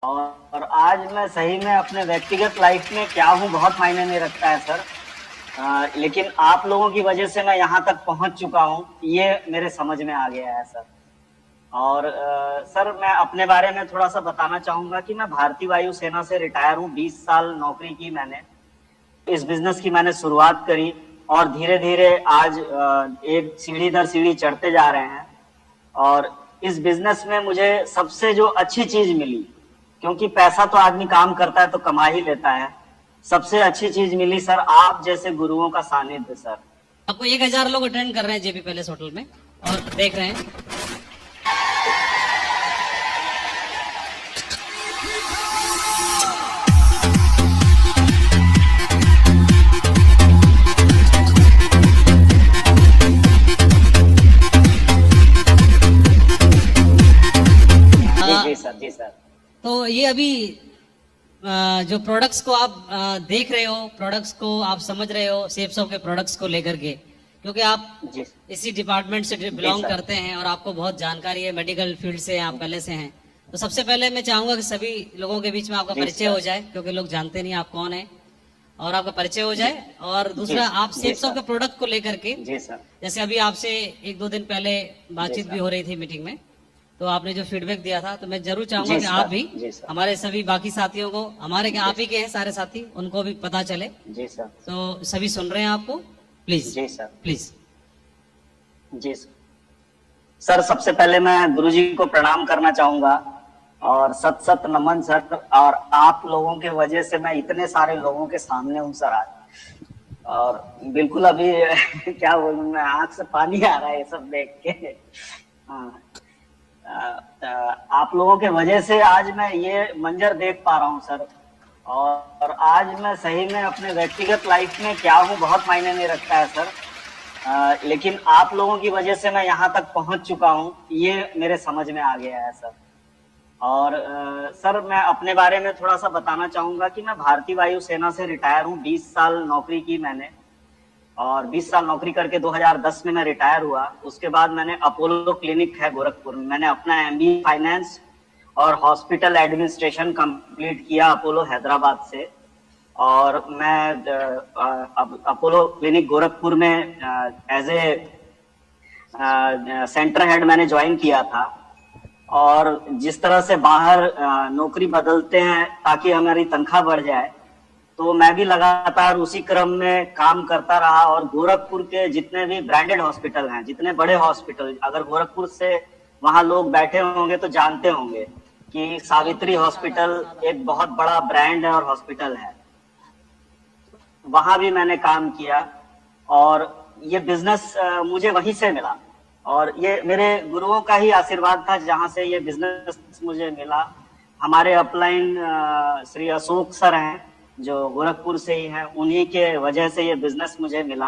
और आज मैं सही में अपने व्यक्तिगत लाइफ में क्या हूँ बहुत मायने नहीं रखता है सर। लेकिन आप लोगों की वजह से मैं यहाँ तक पहुँच चुका हूँ, ये मेरे समझ में आ गया है सर। और सर मैं अपने बारे में थोड़ा सा बताना चाहूंगा कि मैं भारतीय वायुसेना से रिटायर हूँ। 20 साल नौकरी की मैंने। इस बिजनेस की मैंने शुरुआत करी और धीरे धीरे आज एक सीढ़ी दर सीढ़ी चढ़ते जा रहे हैं। और इस बिजनेस में मुझे सबसे जो अच्छी चीज मिली, क्योंकि पैसा तो आदमी काम करता है तो कमा ही लेता है, सबसे अच्छी चीज मिली सर आप जैसे गुरुओं का सानिध्य सर। आपको 1000 लोग अटेंड कर रहे हैं जेपी पैलेस होटल में और देख रहे हैं। जी सर, जी सर। तो ये अभी जो प्रोडक्ट्स को आप देख रहे हो, प्रोडक्ट्स को आप समझ रहे हो, सेफ्स के प्रोडक्ट्स को लेकर के, क्योंकि आप इसी डिपार्टमेंट से बिलोंग करते हैं और आपको बहुत जानकारी है, मेडिकल फील्ड से आप पहले से हैं। तो सबसे पहले मैं चाहूंगा कि सभी लोगों के बीच में आपका परिचय हो जाए, क्योंकि लोग जानते नहीं आप कौन है, और आपका परिचय हो जाए। और दूसरा, आप सेफ्स के प्रोडक्ट को लेकर के, जैसे अभी आपसे 1-2 दिन पहले बातचीत भी हो रही थी मीटिंग में, तो आपने जो फीडबैक दिया था, तो मैं जरूर चाहूंगा कि आप भी हमारे सभी बाकी साथियों को, हमारे क्या आप ही के हैं सारे साथी, उनको भी पता चले। जी सर। तो सभी सुन रहे हैं आपको, प्लीज। जी सर, प्लीज। जी सर। सर सबसे पहले मैं गुरुजी को प्रणाम करना चाहूंगा और सत सत नमन सर। और आप लोगों के वजह से मैं इतने सारे लोगों के सामने हूँ सर आज। और बिल्कुल अभी क्या बोलूं मैं, आंख से पानी आ रहा है ये सब देख के। हाँ, आप लोगों के वजह से आज मैं ये मंजर देख पा रहा हूँ सर। और आज मैं सही में अपने व्यक्तिगत लाइफ में क्या हूँ बहुत मायने नहीं रखता है सर। लेकिन आप लोगों की वजह से मैं यहाँ तक पहुँच चुका हूँ, ये मेरे समझ में आ गया है सर। और सर मैं अपने बारे में थोड़ा सा बताना चाहूंगा कि मैं भारतीय वायुसेना से रिटायर हूँ। 20 साल नौकरी की मैंने, और 20 साल नौकरी करके 2010 में मैं रिटायर हुआ। उसके बाद मैंने अपोलो क्लिनिक है गोरखपुर में, मैंने अपना एमबीए फाइनेंस और हॉस्पिटल एडमिनिस्ट्रेशन कंप्लीट किया अपोलो हैदराबाद से। और मैं अपोलो क्लिनिक गोरखपुर में एज ए सेंटर हेड मैंने ज्वाइन किया था। और जिस तरह से बाहर नौकरी बदलते हैं ताकि हमारी तनख्वाह बढ़ जाए, तो मैं भी लगातार उसी क्रम में काम करता रहा। और गोरखपुर के जितने भी ब्रांडेड हॉस्पिटल हैं, जितने बड़े हॉस्पिटल, अगर गोरखपुर से वहां लोग बैठे होंगे तो जानते होंगे कि सावित्री हॉस्पिटल एक बहुत बड़ा ब्रांड है और हॉस्पिटल है, वहां भी मैंने काम किया। और ये बिजनेस मुझे वहीं से मिला, और ये मेरे गुरुओं का ही आशीर्वाद था जहां से ये बिजनेस मुझे मिला। हमारे अपलाइन श्री अशोक सर हैं जो गोरखपुर से ही हैं, उन्हीं के वजह से ये बिजनेस मुझे मिला।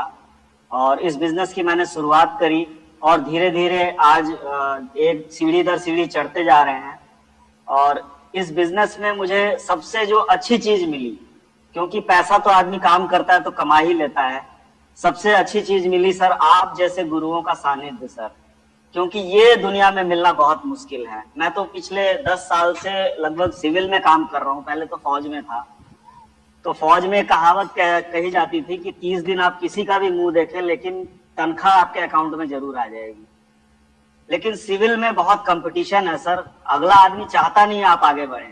और इस बिजनेस की मैंने शुरुआत करी और धीरे धीरे आज एक सीढ़ी दर सीढ़ी चढ़ते जा रहे हैं। और इस बिजनेस में मुझे सबसे जो अच्छी चीज मिली, क्योंकि पैसा तो आदमी काम करता है तो कमा ही लेता है, सबसे अच्छी चीज मिली सर आप जैसे गुरुओं का सानिध्य सर। क्योंकि ये दुनिया में मिलना बहुत मुश्किल है। मैं तो पिछले 10 साल से लगभग सिविल में काम कर रहा हूँ, पहले तो फौज में था। तो फौज में कहावत कही जाती थी कि 30 दिन आप किसी का भी मुंह देखें लेकिन तनख्वाह आपके अकाउंट में जरूर आ जाएगी। लेकिन सिविल में बहुत कंपटीशन है सर, अगला आदमी चाहता नहीं आप आगे बढ़े।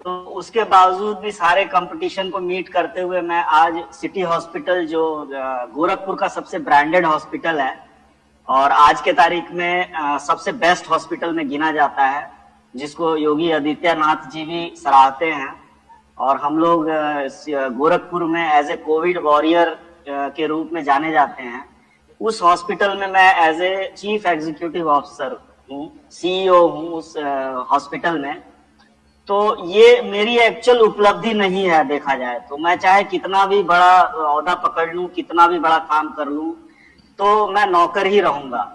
तो उसके बावजूद भी सारे कंपटीशन को मीट करते हुए मैं आज सिटी हॉस्पिटल, जो गोरखपुर का सबसे ब्रांडेड हॉस्पिटल है और आज के तारीख में सबसे बेस्ट हॉस्पिटल में गिना जाता है, जिसको योगी आदित्यनाथ जी भी सराहते हैं। और हम लोग गोरखपुर में एज ए कोविड वॉरियर के रूप में जाने जाते हैं। उस हॉस्पिटल में मैं as a chief executive officer हूँ, सीईओ हूँ उस हॉस्पिटल में। तो ये मेरी एक्चुअल उपलब्धि नहीं है देखा जाए तो। मैं चाहे कितना भी बड़ा ओहदा पकड़ लूं, कितना भी बड़ा काम कर लूं, तो मैं नौकर ही रहूंगा।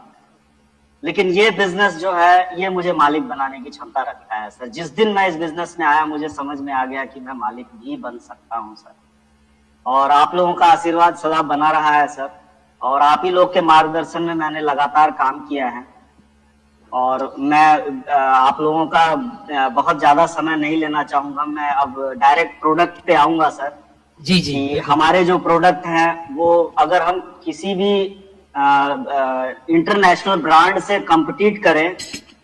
लेकिन ये बिजनेस जो है ये मुझे मालिक बनाने की क्षमता रखता है सर। जिस दिन मैं इस बिजनेस में आया मुझे समझ में आ गया कि मैं मालिक भी बन सकता हूँ सर। और आप लोगों का आशीर्वाद सदा बना रहा है सर, और आप ही लोग के मार्गदर्शन में मैंने लगातार काम किया है। और मैं आप लोगों का बहुत ज्यादा समय नहीं लेना चाहूंगा, मैं अब डायरेक्ट प्रोडक्ट पे आऊंगा सर। जी जी कि हमारे जो प्रोडक्ट हैं वो अगर हम किसी भी इंटरनेशनल ब्रांड से compete करें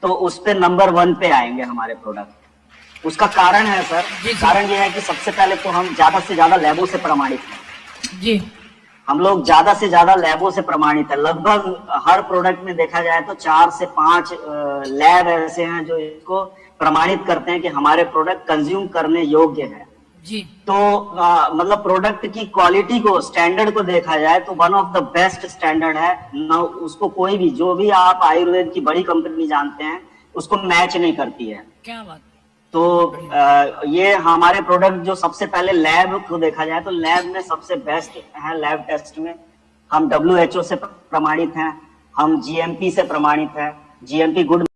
तो उस पे नंबर 1 पे आएंगे हमारे प्रोडक्ट। उसका कारण है सर, कारण ये है कि सबसे पहले तो हम ज्यादा से ज्यादा लैबों से प्रमाणित हैं जी। हम लोग ज्यादा से ज्यादा लैबों से प्रमाणित है। लगभग हर प्रोडक्ट में देखा जाए तो 4 से 5 लैब ऐसे हैं जो इसको प्रमाणित करते हैं कि हमारे प्रोडक्ट कंज्यूम करने योग्य है जी। तो मतलब प्रोडक्ट की क्वालिटी को, स्टैंडर्ड को देखा जाए तो one of the best standard है ना। उसको कोई भी, जो भी आप आयुर्वेद की बड़ी कंपनी जानते हैं, उसको मैच नहीं करती है। क्या बात। तो ये हमारे प्रोडक्ट जो सबसे पहले लैब को देखा जाए तो लैब में सबसे बेस्ट है। लैब टेस्ट में हम WHO से प्रमाणित हैं, हम GMP से प्रमाणित है, GMP गुड